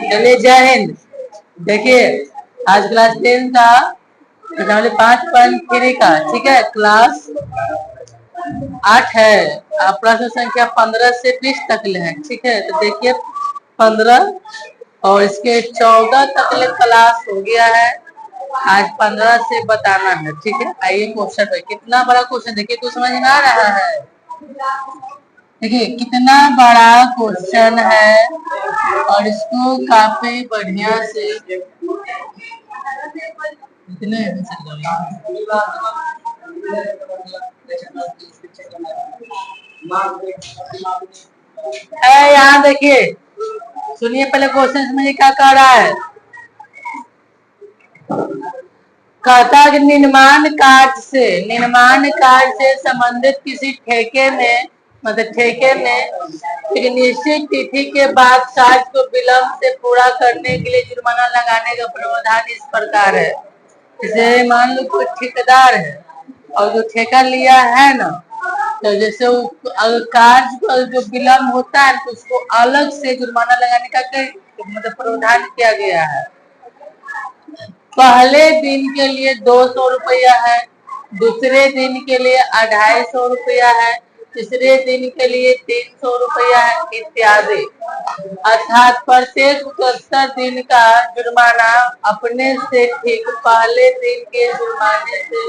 चलिए, जय हिंद। देखिए, आज क्लास 10 का 5.3 का, ठीक है, क्लास 8 है। प्रश्न संख्या 15 से 20 तक ले है, ठीक है। तो देखिए 15 और इसके 14 तक ले क्लास हो गया है। आज 15 से बताना है, ठीक है। आइए क्वेश्चन पे, कितना बड़ा क्वेश्चन देखिए, तो समझ में आ रहा है। देखिए कितना बड़ा क्वेश्चन है और इसको काफी बढ़िया से यहाँ देखिए, सुनिए पहले क्वेश्चन में क्या कह रहा है। कहता है कि निर्माण कार्य से संबंधित किसी ठेके में, मतलब ठेके में एक निश्चित तिथि के बाद कार्य को विलंब से पूरा करने के लिए जुर्माना लगाने का प्रावधान इस प्रकार है। जैसे मान लो कोई ठेकेदार है और जो ठेका लिया है ना, तो जैसे अगर कार्य जो विलंब होता है तो उसको अलग से जुर्माना लगाने का मतलब प्रावधान किया गया है। पहले दिन के लिए 200 रुपया है, दूसरे दिन के लिए 250 रुपया है, तीसरे दिन के लिए 300 रुपया है, इत्यादि। अर्थात प्रत्येक 71 दिन का जुर्माना अपने से ठीक पहले दिन के जुर्माने से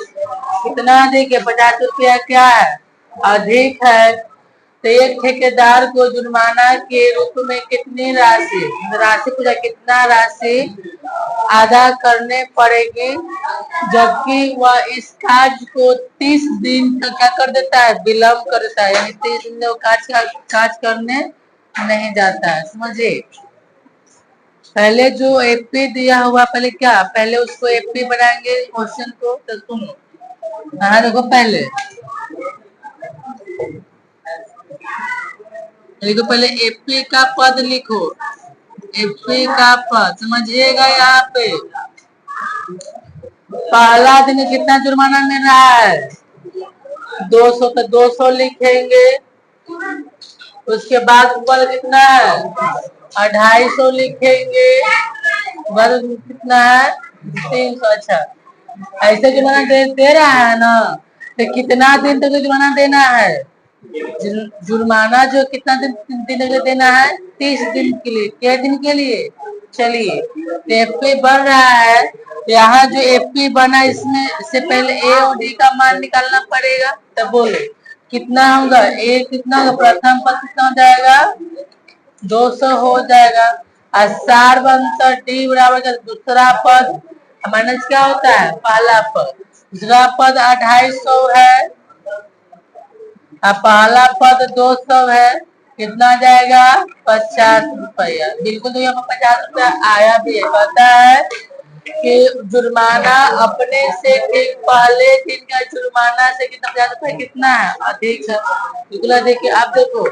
कितना अधिक है? 50 रुपया क्या है? अधिक है। तो एक ठेकेदार को जुर्माना के रूप में कितनी राशि पूछा, कितना राशि अदा करने पड़ेगी, जबकि वह इस कार्य को 30 दिन तक क्या कर देता है? विलंब कर देता है, यानी 30 दिन में वो कार्य करने नहीं जाता है। समझिए, पहले जो एपी दिया हुआ, पहले क्या, पहले उसको एपी बनाएंगे क्वेश्चन को। तो सुनो, हाँ देखो, पहले देखो, पहले एपी का पद लिखो, एपी का पद समझिएगा। यहाँ पे पहला दिन कितना जुर्माना मिल रहा है? 200, तो 200 लिखेंगे। उसके बाद ऊपर कितना है? 250 लिखेंगे। बाद कितना है? 300। अच्छा, ऐसे जुर्माना दे रहा है ना, तो कितना दिन तक जुर्माना देना है? जुर्माना जो कितना दिन के लिए देना है? 30 दिन के लिए। क्या दिन के लिए? चलिए, एफपी बन रहा है। यहाँ जो एफपी बना, इसमें इससे पहले ए और डी का मान निकालना पड़ेगा। तो बोलो कितना होगा? ए कितना होगा? प्रथम पद कितना हो जाएगा? 200 हो जाएगा। और सार बनता डी बराबर का दूसरा पद माइनस क्या होता है? पहला पद। दूसरा पद 250 है, पहला पद 200 है। कितना जाएगा? 50 रुपया। बिल्कुल, तो यहाँ 50 रुपया आया भी है। कहता है कि जुर्माना अपने से ठीक पहले दिन का जुर्माना से कितना 50 रुपया कितना है? अधिक है। बिल्कुल देखिए, आप देखो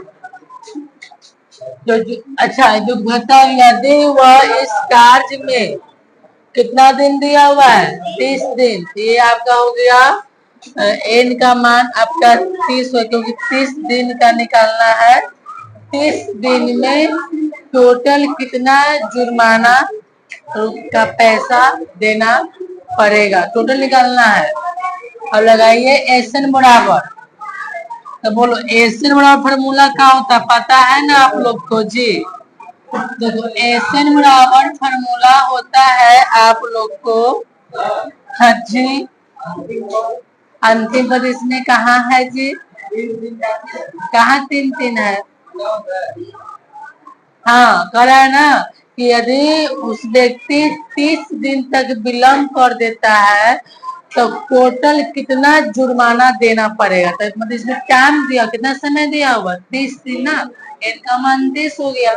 अच्छा, जो घटा यदि वह इस कार्य में कितना दिन दिया हुआ है? 30 दिन। ये आपका हो गया एन का मान आपका 30 हो, क्योंकि 30 दिन का निकालना है। 30 दिन में टोटल कितना जुर्माना का पैसा देना पड़ेगा, टोटल निकालना है। अब लगाइए एसएन बराबर। तो बोलो एसएन बराबर फार्मूला क्या होता है? पता है ना आप लोग को जी? देखो, एसएन बराबर फार्मूला होता है आप लोग को। हाँ जी, अंतिम पद इसमें कहाँ है जी? कहाँ 3 3 है? हाँ, कह रहा है ना कि यदि उस व्यक्ति 30 दिन तक विलंब कर देता है तो टोटल कितना जुर्माना देना पड़ेगा। तो मतलब इसमें टाइम दिया, कितना समय दिया हुआ? 30 दिन ना। एन का मान 30 हो गया।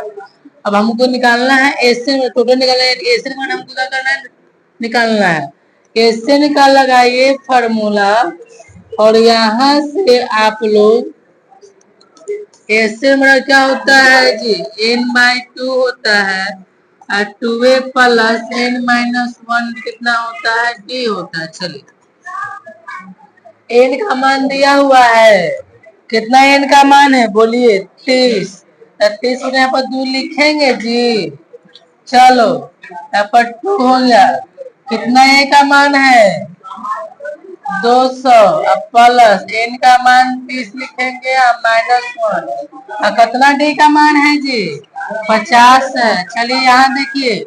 अब हमको निकालना है एसएन, टोटल निकालना है। एसएन मान हमको क्या करना है? निकालना है। एसएन का लगाइए फार्मूला, और यहाँ से आप लोग एसएन बराबर क्या होता है जी? n/2 होता है, और 2a प्लस n-1 कितना होता है? d होता है। चलिए, n का मान दिया हुआ है। कितना n का मान है? बोलिए 30। 30 को यहाँ पर 2 लिखेंगे जी। चलो यहाँ पर 2 हो गया। कितना ए का मान है 200, अब प्लस n का मान 30 लिखेंगे और -1 और कितना डी का मान है जी 50 है। चलिए यहाँ देखिए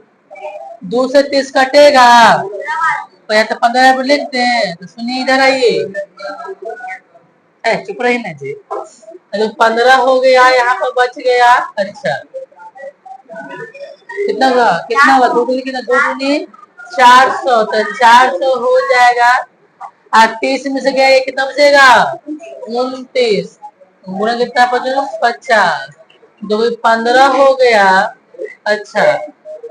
2 से 30 कटेगा तो या तो 15 पर लिखते हैं। तो सुनिए इधर आइए, चुप रही ना जी। तो 15 हो गया, यहाँ पर बच गया। अच्छा कितना हुआ, कितना हुआ, 2 दूनी कितना, 2 दूनी 400, तो 400 हो जाएगा। 30 में से गया ये कितना बचेगा 29, गुणा कितना बचेगा 50, 2 15 हो गया। अच्छा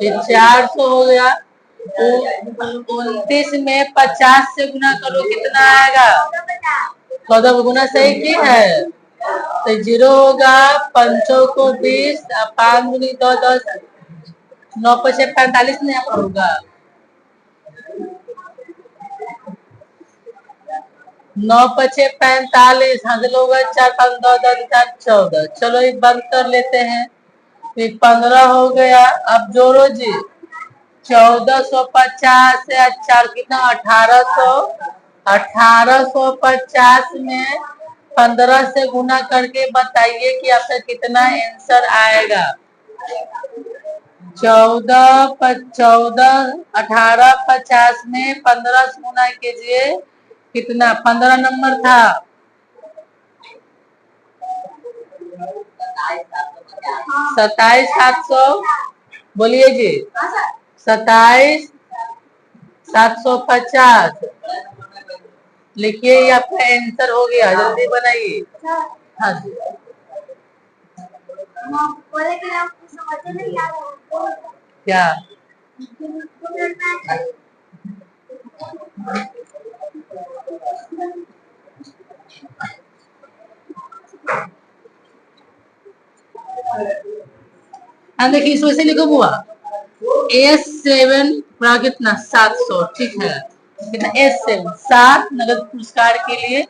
ये 400 हो गया। 29 में 50 से गुना करो कितना आएगा, 14 गुना सही की है तो 0 होगा। 5 को 20, 5 दूनी 2 10, 9 5 45 में यहाँ पर होगा 9 5 45, हासिल होगा 4 5 2 10 4 14। चलो ये बंद कर लेते हैं। फिर 15 हो गया। अब जोड़ो जी 1450 से 4 कितना 1800, 1850 में 15 से गुना करके बताइए कि आपका कितना आंसर आएगा। 1850 में 15 से गुना कीजिए कितना, 15 नंबर था 27,700, बोलिए जी 27,750 लिखिए। ये आपका आंसर हो गया, जल्दी बनाइए। हाँ जी क्या देखिए इसमें से लिखो बुआ S7 पूरा कितना 700, ठीक है कितना S7 7 नगद पुरस्कार के लिए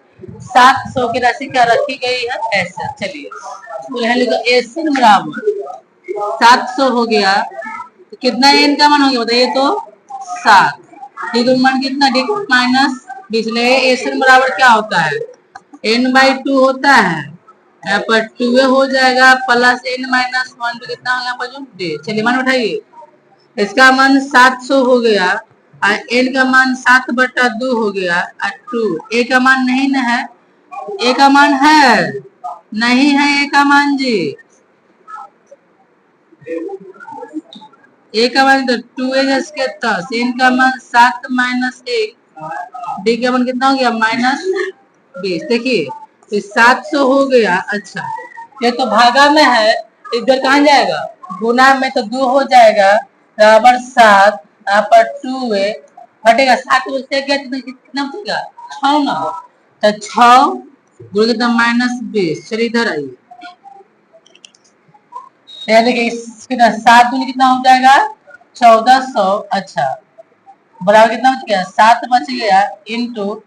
700 की राशि क्या रखी गई है ऐसा। चलिए तो यहाँ लिखो S7 बराबर 700 हो गया तो कितना n का मान हो गया बताइए तो 7, डी का मान कितना डी माइनस 20, S7 बराबर क्या होता है n/2 होता है। यहाँ पर 2 हो जाएगा प्लस n माइनस 1 तो कितना हो गया डी। चलिए मान उठाइए, इसका मान 700 हो गया और n का मान 7/2 हो गया और 2 a का मान नहीं ना है, a का मान है नहीं है, a का मान जी a का मान तो 2a के 10, n का मान 7 माइनस 1, d का मान कितना हो गया -20। देखिए तो 700 हो गया। अच्छा ये तो भागा में है, इधर कहाँ जाएगा गुना में, तो 2 हो जाएगा बराबर 7, यहाँ पर 2a घटेगा 7 उससे गया कितना बचेगा 6 ना, तो 6 गुणा कितना -20। चलिए इधर आइए, देखिए कितना 7 दूनी कितना हो जाएगा 1400। अच्छा बराबर कितना बच गया 7 बच गया इंटू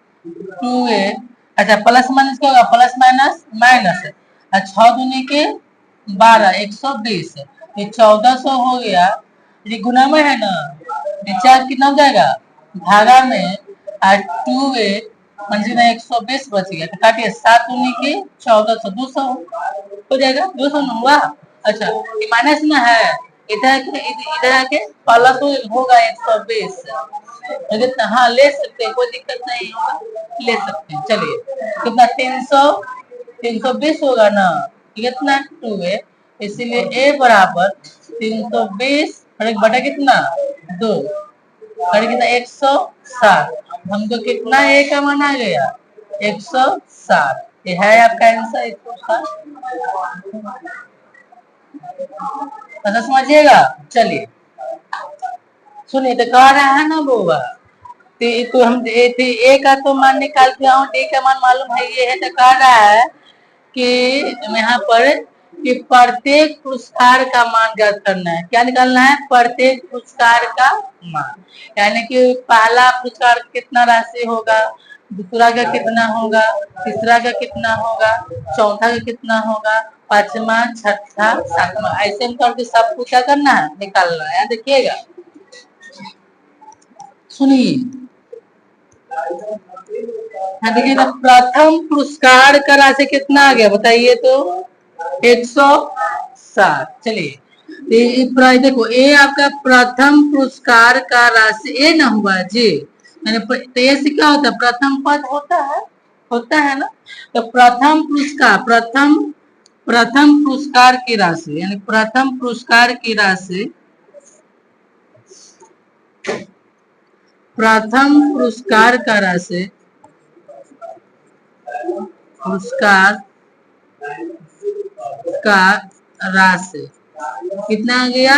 2a। अच्छा प्लस माइनस क्या होगा प्लस माइनस माइनस, 6 दूनी के 12 120, ये 1400 हो गया। ये गुना में है ना, नीचे कितना हो जाएगा भागा में 2a मंजिल 120 बच गया तो काटिए 7 दूनी के 1400 200 हो जाएगा 200 ना हुआ। अच्छा ये माइनस में है, इधर आके प्लस होगा 120, कितना हाँ ले सकते हैं कोई दिक्कत नहीं होगा ले सकते हैं। चलिए कितना 320 होगा ना, कितना 2 है इसीलिए a बराबर 320 बटा कितना 2 कितना 160। हमको कितना a का मान आ गया 160, ये है आपका आंसर 160। ऐसा समझिएगा। चलिए सुनिए तो कह रहा है ना बुआ तो हम ए का तो मान निकालते हूँ, डी का मान मालूम है ये है, तो कह रहा है कि यहाँ पर कि प्रत्येक पुरस्कार का मान ज्ञात करना है। क्या निकालना है प्रत्येक पुरस्कार का मान, यानी कि पहला पुरस्कार कितना राशि होगा, दूसरा का कितना होगा, तीसरा का कितना होगा, चौथा का कितना होगा, पांचवा, छठा, सातवां, ऐसे में करके सबको क्या करना है, निकालना है। देखिएगा, सुनिए, देखिएगा, प्रथम पुरस्कार का राशि कितना आ गया बताइए तो, 160। चलिए, देखो, ये आपका प्रथम पुरस्कार का राशि ए ना हुआ जी, मैंने तो ये से क्या होता है, प्रथम पद होता है ना। तो प्रथम पुरस्कार, प्रथम पुरस्कार की राशि, यानी प्रथम पुरस्कार की राशि, प्रथम पुरस्कार का राशि, पुरस्कार का राशि कितना आ गया,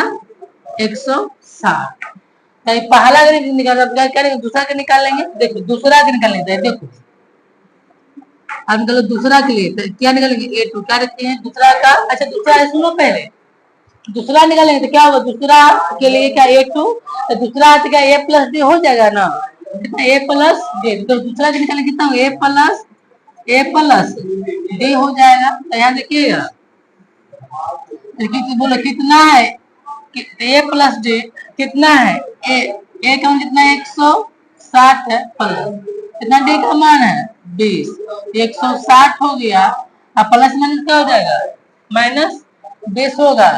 160। पहला निकाल, क्या करेंगे, दूसरा के निकाल लेंगे। देखो, दूसरा के निकाल लेते हैं। देखो, अब निकालो दूसरा के लिए, तो क्या निकालेंगे, A2, क्या रखते हैं दूसरा का। अच्छा, दूसरा है, सुनो पहले, दूसरा निकालेंगे तो क्या होगा, दूसरा के लिए क्या, A2, तो दूसरा है तो क्या A+D हो जाएगा ना, कितना, A+D। तो दूसरा के निकालेंगे कितना होगा, A+D हो जाएगा। तो यहाँ देखिएगा, बोलो कितना है, A+D कितना है, ए का मान कितना है, 160 है, प्लस कितना, डी का मान है 20, 160 हो गया। अब प्लस माइनस क्या हो जाएगा, -20 होगा,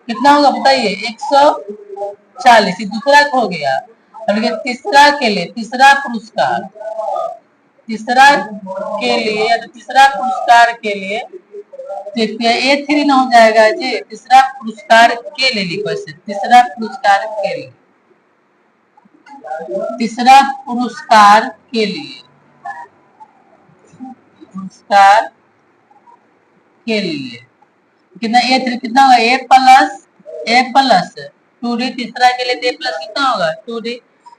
कितना होगा बताइए, 140। दूसरा हो गया। अब तीसरा के लिए, तीसरा पुरस्कार, तीसरा के लिए, तीसरा पुरस्कार के लिए A3 ना हो जाएगा जी, तीसरा पुरस्कार के लिए लिखो ऐसे, तीसरा पुरस्कार के लिए, तीसरा पुरस्कार के लिए, पुरस्कार के लिए कितना, A3 कितना होगा, A+, 2D। तीसरा के लिए A+ कितना होगा, 2D।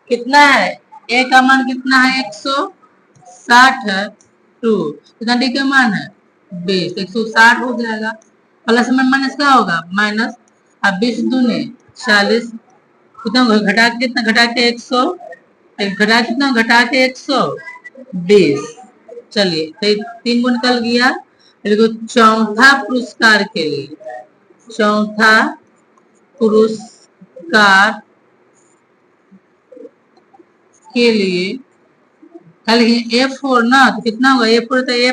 कितना है, A का मान कितना है, 160 है, 2 कितना, D का मान है 20, 160 हो जाएगा। प्लस में माइनस क्या होगा, माइनस। अब 20 दूनी 40, कितना होगा, घटा के कितना, घटा के 100, घटा कितना, घटा के 120। चलिए, तो 3 गुण निकल गया। देखो, चौथा पुरस्कार के लिए, चौथा पुरस्कार के लिए कल A4 ना, तो कितना होगा, A4 तो A+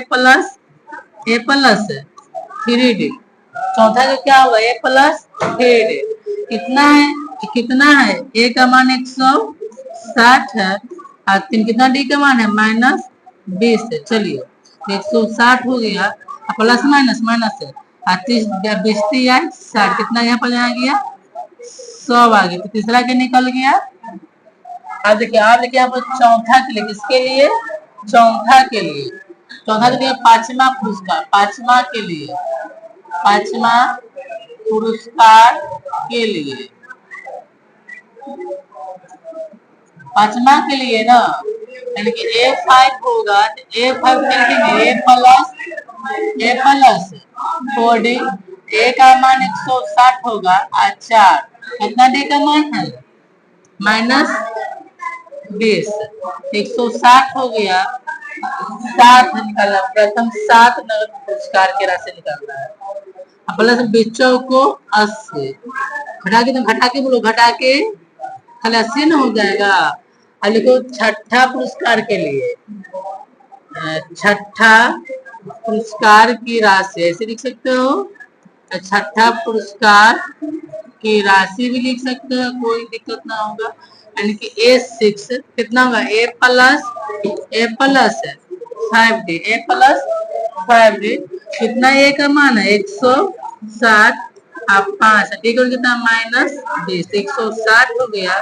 3D। चौथा का क्या होगा, A+ 3D। कितना है, A का मान 160 है, और 3 कितना, D का मान है -20 है। चलिए, 160 हो गया, प्लस माइनस माइनस है, 30 20 60, कितना यहाँ पर आ गया, 100 आ गया। तो तीसरा के निकल गया। अब देखिए, यहाँ पर चौथा के लिए, किसके लिए, चौथा के लिए, चौथा के लिए पांचवा पुरस्कार, पांचवा के लिए, पांचवा पुरस्कार के लिए, पांचवा के लिए ना, यानी कि A5 होगा, तो A5 लिखेंगे, A+ 4D। A का मान 160 होगा, और 4 कितना, D का मान है -20, 160 हो गया। 7 निकालना, प्रथम 7 नगद पुरस्कार की राशि निकालना है। प्लस बच्चों को 80, घटा के, तो घटा के बोलो, घटा के खाली 80 ना हो जाएगा। अब लिखो, छठा पुरस्कार के लिए, छठा पुरस्कार की राशि ऐसे लिख सकते हो, छठा पुरस्कार की राशि भी लिख सकते हो, कोई दिक्कत ना होगा। यानी कि A6 कितना होगा, A+ 5D, A+5D। कितना A का मान है, 160, अब 5 ठीक है, कितना -20, 160 हो गया,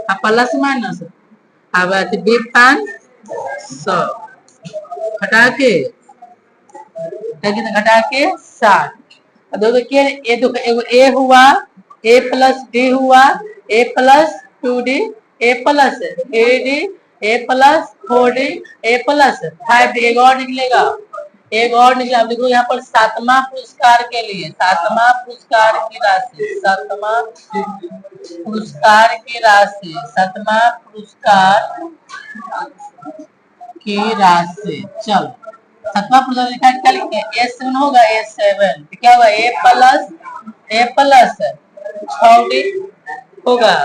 अब प्लस माइनस, अब B 500, घटा के, घटा के 60। अब देखिए, A हुआ, A+D हुआ, A+2D, A+3D, A+4D, A+5D। एक और निकलेगा, एक और निकला। देखो यहाँ पर सातवां पुरस्कार के लिए, सातवां पुरस्कार की राशि, सातवां पुरस्कार की राशि, सातवां पुरस्कार की राशि। चलो, सातवां पुरुष लिखा है, क्या लिखे A7 होगा, A7 क्या होगा, A प्लस 6D होगा।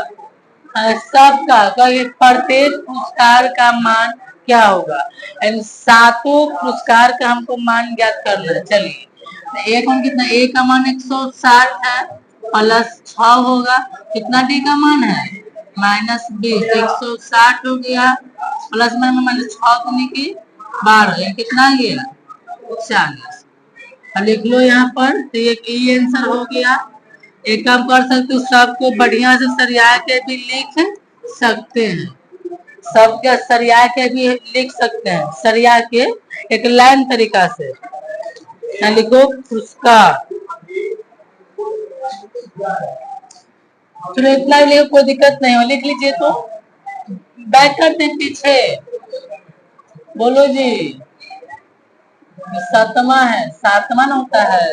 सबका प्रत्येक पुरस्कार का मान क्या होगा, यानी सातों पुरस्कार का हमको मान ज्ञात करना है। चलिए एक हम कितना, ए का मान 160 है, प्लस 6 होगा, कितना डी का मान है -20, 160 हो गया, प्लस में माइनस 6 की 12, कितना गया 40। लिख लो यहाँ पर, तो ये आंसर हो गया। एक काम कर सकते हो, सबको बढ़िया से सरिया के भी लिख सकते हैं, सबके सरिया के भी लिख सकते हैं, सरिया के एक लाइन तरीका से लिखो पुरस्कार। चलो इतना लिखो, कोई दिक्कत नहीं हो, लिख लीजिए। तो बैक करते हैं पीछे, बोलो जी। सातवां है, सातवां होता है,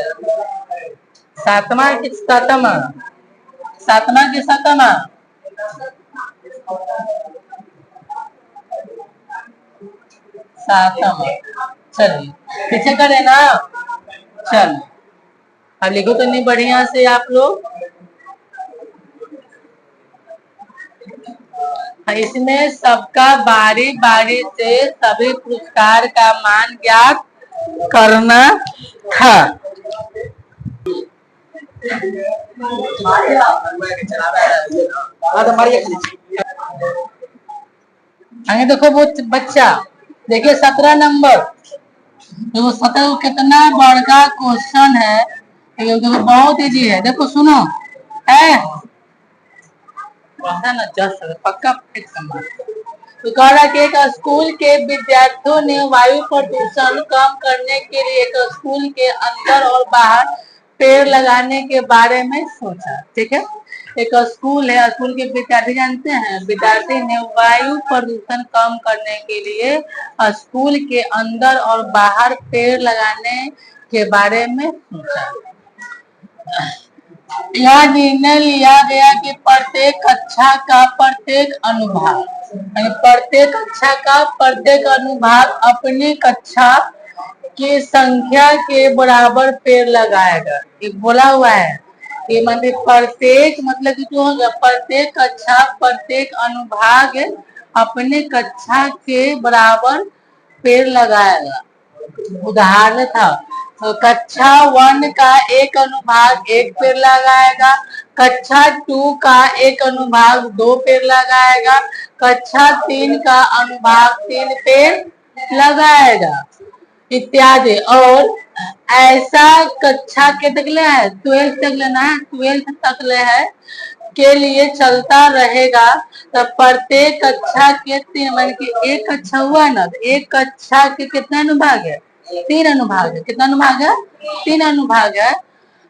सातवां की सातवां, सातवां की सातवां, सातवां। चलिए पीछे करे ना, चल अब लिखो तो नहीं बढ़िया से आप लोग। इसमें सबका बारी बारी से सभी पुरस्कार का मान ज्ञात करना था। आगे देखो वो बच्चा, देखिए 17 नंबर, देखो 17 कितना बड़ा क्वेश्चन है, देखो बहुत इजी है। देखो सुनो, पक्का तो कह रहा कि एक स्कूल के विद्यार्थियों ने वायु प्रदूषण कम करने के लिए एक स्कूल के अंदर और बाहर पेड़ लगाने के बारे में सोचा। ठीक है, एक स्कूल है, स्कूल के विद्यार्थी जानते हैं, विद्यार्थी ने वायु प्रदूषण कम करने के लिए स्कूल के अंदर और बाहर पेड़ लगाने के बारे में सोचा। यह निर्णय लिया गया कि प्रत्येक कक्षा का प्रत्येक अनुभाग, प्रत्येक कक्षा का प्रत्येक अनुभाग अपनी कक्षा की संख्या के बराबर पेड़ लगाएगा। ये बोला हुआ है, ये मतलब प्रत्येक मतलब कि जो होगा, प्रत्येक कक्षा प्रत्येक अनुभाग अपने कक्षा के बराबर पेड़ लगाएगा। उदाहरण था, तो कक्षा 1 का एक अनुभाग 1 पेड़ लगाएगा, कक्षा 2 का एक अनुभाग 2 पेड़ लगाएगा, कक्षा 3 का अनुभाग 3 पेड़ लगाएगा, इत्यादि। और ऐसा कक्षा के तकले है, 12th तक लेना है, 12th तक ले है के लिए चलता रहेगा। तो प्रत्येक कक्षा के 3, मान की एक कक्षा हुआ ना, तो एक कक्षा के कितने अनुभाग है, 3 अनुभाग है। कितना अनुभाग है, 3 अनुभाग है।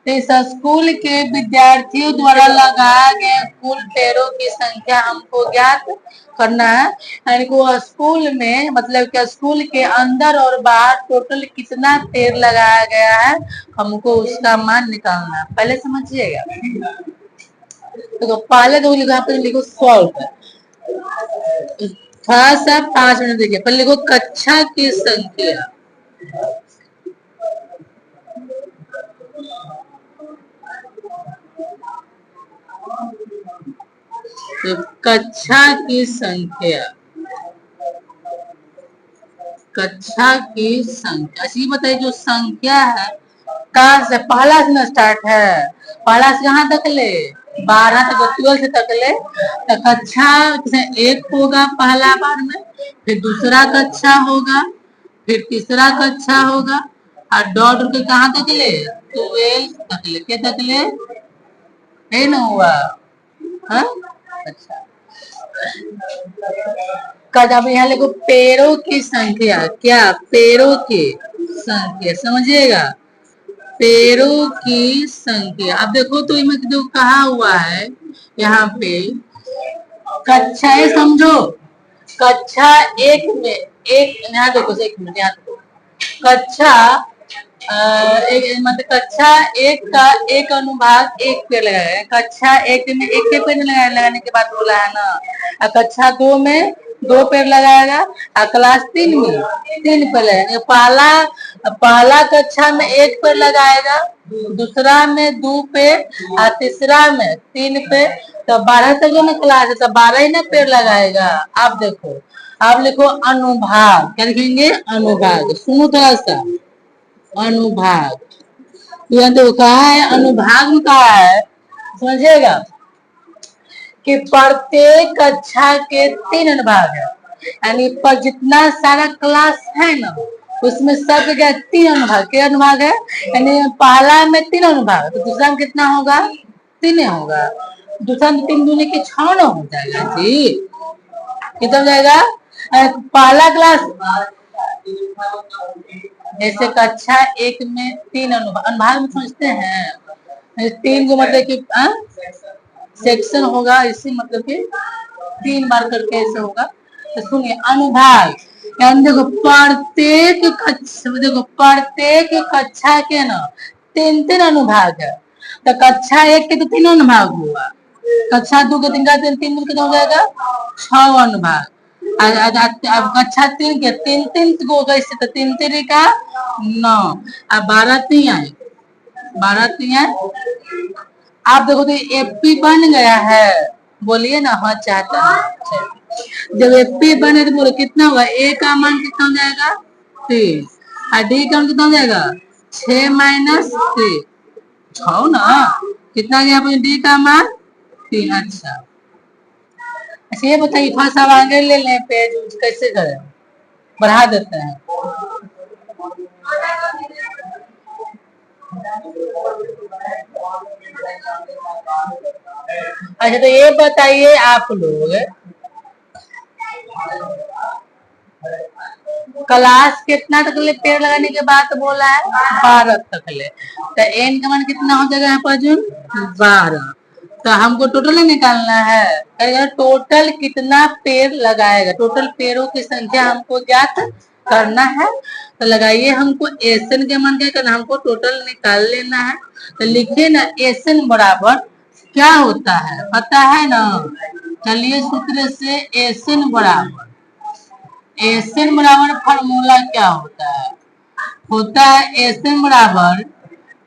तो इस स्कूल के विद्यार्थियों द्वारा लगाए गए कुल पेड़ों की संख्या हमको ज्ञात करना है, यानी वो स्कूल में मतलब कि स्कूल के अंदर और बाहर टोटल कितना पेड़ लगाया गया है, हमको उसका मान निकालना है। पहले समझिएगा, तो पहले तो लिखो, यहाँ पे लिखो सॉल्व, थोड़ा सा 5 मिनट देखिए। पहले लिखो कक्षा की संख्या, तो कक्षा की संख्या, कक्षा की संख्या ऐसी बताइए, जो संख्या है कहाँ से, पहला से स्टार्ट है, पहला से कहाँ तक ले, 12 तक, 12 तक ले। तो कक्षा 1 होगा पहला बार में, फिर दूसरा कक्षा होगा, फिर तीसरा कक्षा होगा, और डॉट के कहाँ तक ले, 12 तक ले, क्या तक ले, है ना हुआ। हाँ अच्छा, जब यहाँ लिखो पेड़ों की संख्या, क्या पेड़ों की संख्या, समझिएगा, पेड़ों की संख्या। अब देखो तो इनमें जो कहा हुआ है यहाँ पे, कक्षाएं समझो, कक्षा 1 में एक, यहाँ देखो एक मिनट, यहाँ देखो, कक्षा एक मतलब कक्षा 1 का एक अनुभाग 1 पेड़ लगाया, कक्षा 1 में 1 पेड़ लगाने के बाद बोला है ना, कक्षा 2 में 2 पेड़ लगाएगा, और क्लास 3 में 3 पेड़ लगाएगा। पहला कक्षा में 1 पेड़ लगाएगा, दूसरा में 2 पेड़, और तीसरा में 3 पेड़। तो 12 तक जो ना क्लास है, तो 12 ही ना पेड़ लगाएगा। आप देखो, आप लिखो अनुभाग, क्या लिखेंगे? अनुभाग। सुनो थोड़ा सा, अनुभाग। यहाँ तो कहा है, अनुभाग में कहा है, समझिएगा कि प्रत्येक कक्षा के 3 अनुभाग है, यानी पर जितना सारा क्लास है ना, उसमें सब जगह 3 अनुभाग। क्या अनुभाग है? यानी पहला में 3 अनुभाग, तो दूसरा में कितना होगा? 3 होगा। दूसरा में 3 दूनी के 6 ना हो जाएगा जी। कितना हो जाएगा? पहला क्लास ऐसे कक्षा 1 में 3 अनुभाग में समझते हैं। 3 को मतलब कि सेक्शन होगा, इसी मतलब कि 3 बार करके ऐसे होगा। तो सुनिए, अनुभाग यानी देखो प्रत्येक कक्षा के ना 3 अनुभाग है। तो कक्षा 1 के तो 3 अनुभाग हुआ, कक्षा 2 के 3 का 3 कितना हो जाएगा? 6 अनुभाग। अब कक्षा 3 के 3 को कैसे? तो 3 3 का 9, अब 12 3 आप देखो तो एपी बन गया है, बोलिए ना हाँ चाहता है। जब एपी बने तो बोलो कितना होगा? ए का मान कितना हो जाएगा? 3, और डी का मान कितना हो जाएगा? 6 माइनस 3, 6 ना। कितना गया डी का मान? 3। अच्छा, ये बताइए, फर्स्ट अब आगे ले लें पेज, कैसे करें? बढ़ा देते हैं। अच्छा, तो ये बताइए आप लोग, क्लास कितना तक ले पेड़ लगाने के बाद बोला है? 12 तक ले। तो एन का मान कितना हो जाएगा यहाँ पर? 12। तो हमको टोटल निकालना है, टोटल कितना पेड़ लगाएगा, टोटल पेड़ों की संख्या हमको ज्ञात करना है। तो लगाइए, हमको एसन के मान क्या करना, हमको टोटल निकाल लेना है। तो लिखिए ना, एसन बराबर क्या होता है पता है ना? चलिए सूत्र से, एसन बराबर फार्मूला क्या होता है? होता है एसन बराबर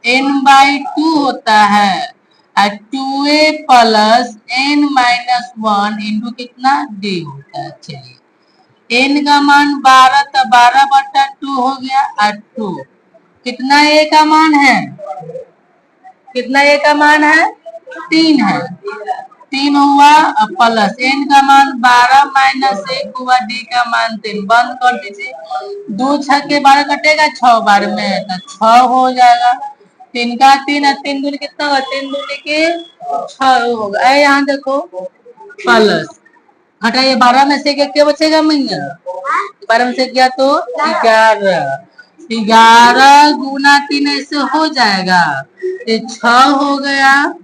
n/2 होता है, 2a प्लस n-1 इंटू कितना? d होता है। चलिए, n का मान 12, तो 12/2 हो गया, और 2 कितना a का मान है? कितना a का मान है? 3 है। 3 हुआ, प्लस n का मान 12 माइनस 1 हुआ, d का मान 3। बंद कर दीजिए, 2 6 के 12 कटेगा 6 बार में, तो 6 हो जाएगा। 3 का 3 और 3 दूनी कितना होगा? 3 दूनी के 6 होगा। यहाँ देखो, प्लस हटाइए, 12 में से क्या बचेगा? मैंने 12 में से क्या? तो 11 गुना 3 ऐसे हो जाएगा, ये 6 हो गया,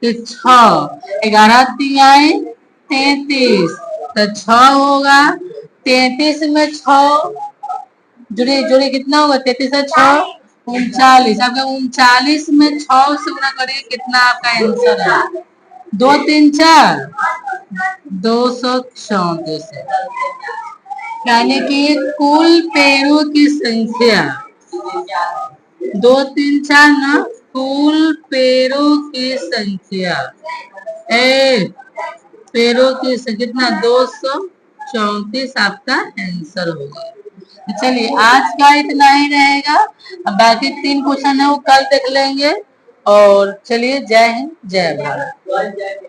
ये 6 11 3 33, तो 6 होगा। 33 में 6 जुड़े कितना होगा? 33 से 6 39। आपका 39 में 6 से गुना करिए, कितना आपका आंसर है? 2 3 4 234 है। यानी कि कुल पेड़ों की संख्या 2 3 4 ना, कुल पेड़ों की संख्या पेड़ों की संख्या कितना? 234 आपका आंसर होगा। चलिए, आज का इतना ही रहेगा, अब बाकी 3 क्वेश्चन है वो कल देख लेंगे। और चलिए, जय हिंद जय भारत।